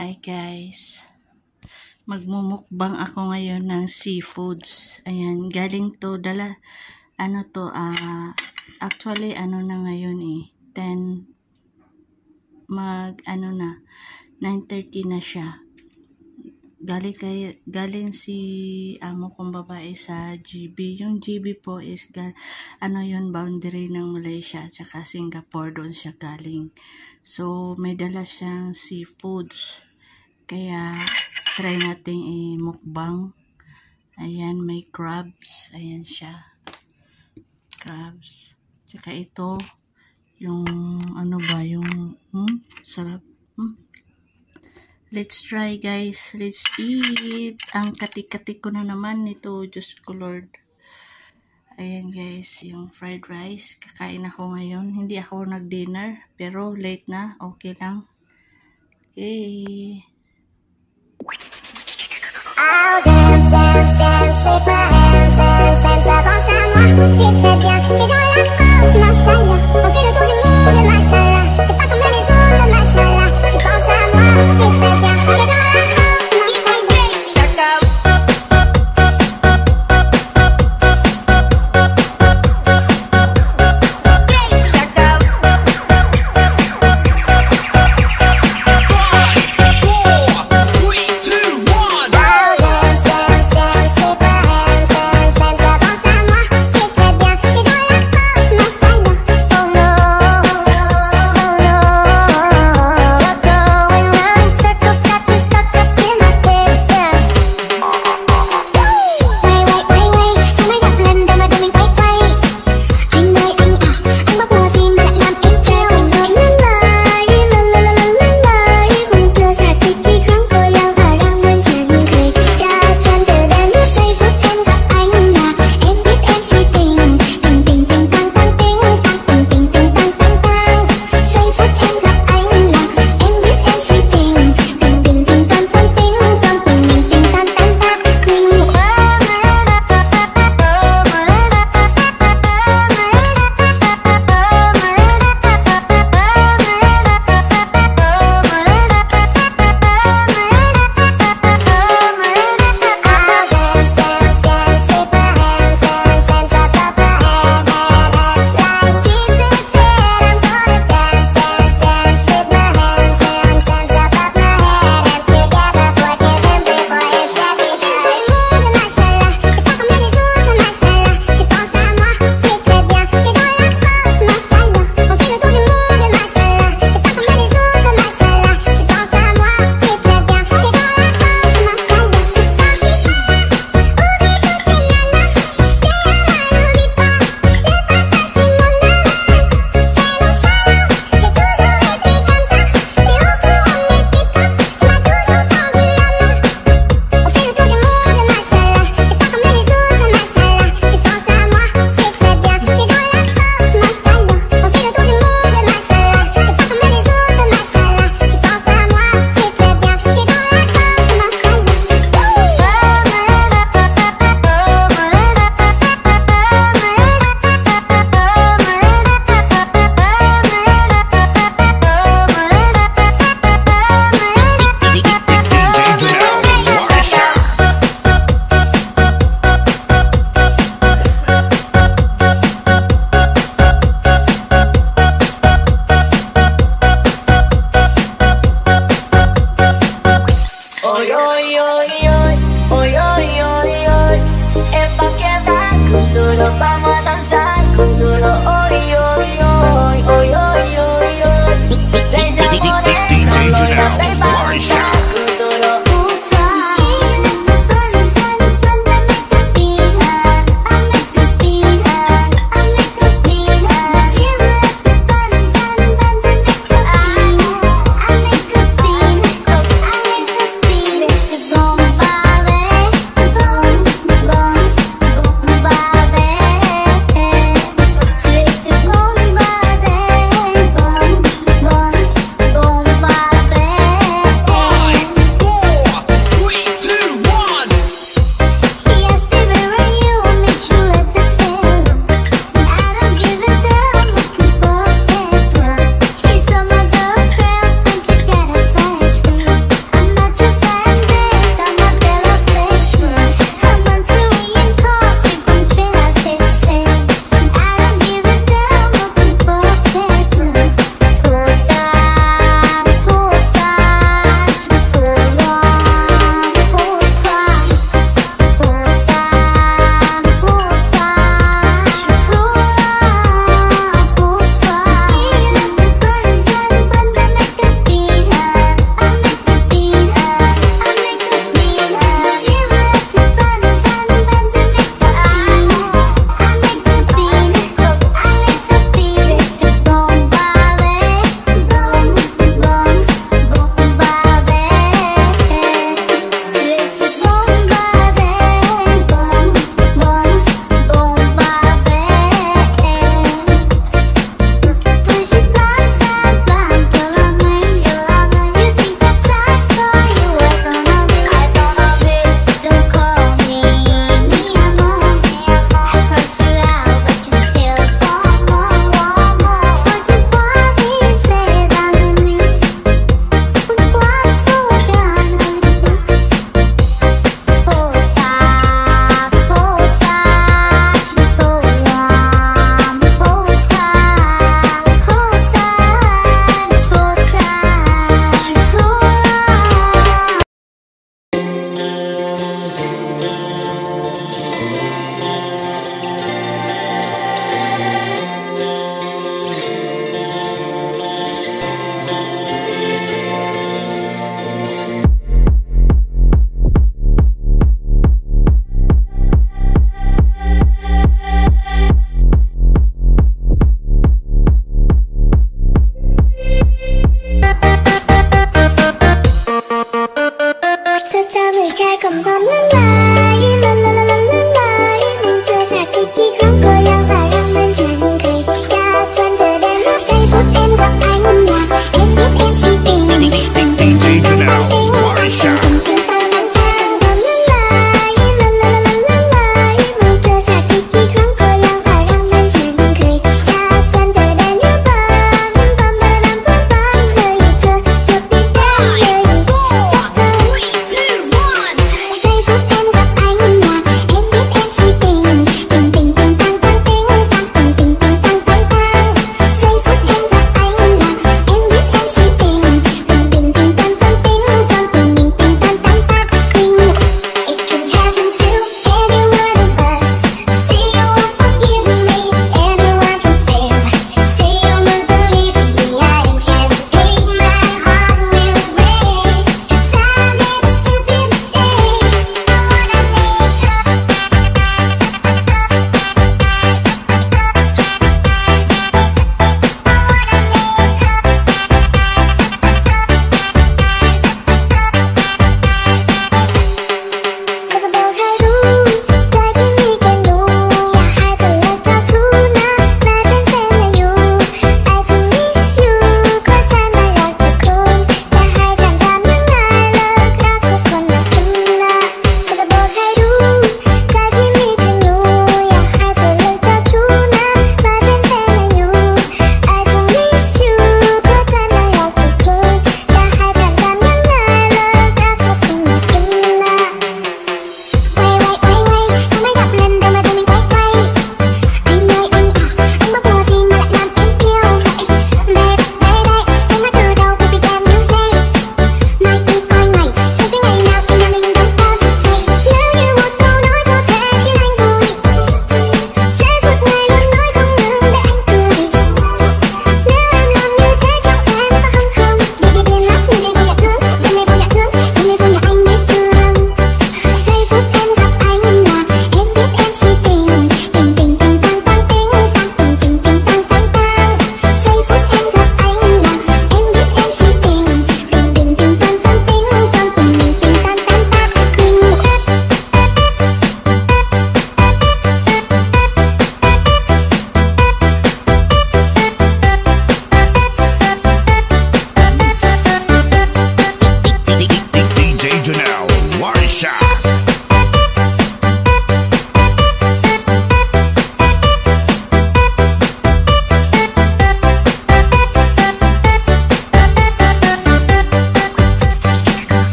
Hi guys, magmumukbang ako ngayon ng seafoods. Ayan, galing to, actually na ngayon 9:30 na siya. Galing si amo kong babae sa GB. Yung GB po is boundary ng Malaysia at saka Singapore, doon siya galing. So may dala siyang seafoods. Kaya try nating i-mukbang. Ayan, may crabs. Ayan siya. Crabs. Tsaka ito yung sarap. Let's try guys. Let's eat. Ang kati-kati ko na naman nito. Diyos ko Lord. Ayan guys, yung fried rice. Kakain ako ngayon. Hindi ako nag-dinner. Pero late na. Okay lang. Okay. I'll dance, dance, dance with my hands, dance, dance la bossa moi. C'est très bien, c'est dans la peau, mashallah. On fait le tour du monde, mashallah. T'es pas comme les autres, mashallah. Tu penses à moi, c'est très bien, c'est dans la peau, mashallah.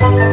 Thank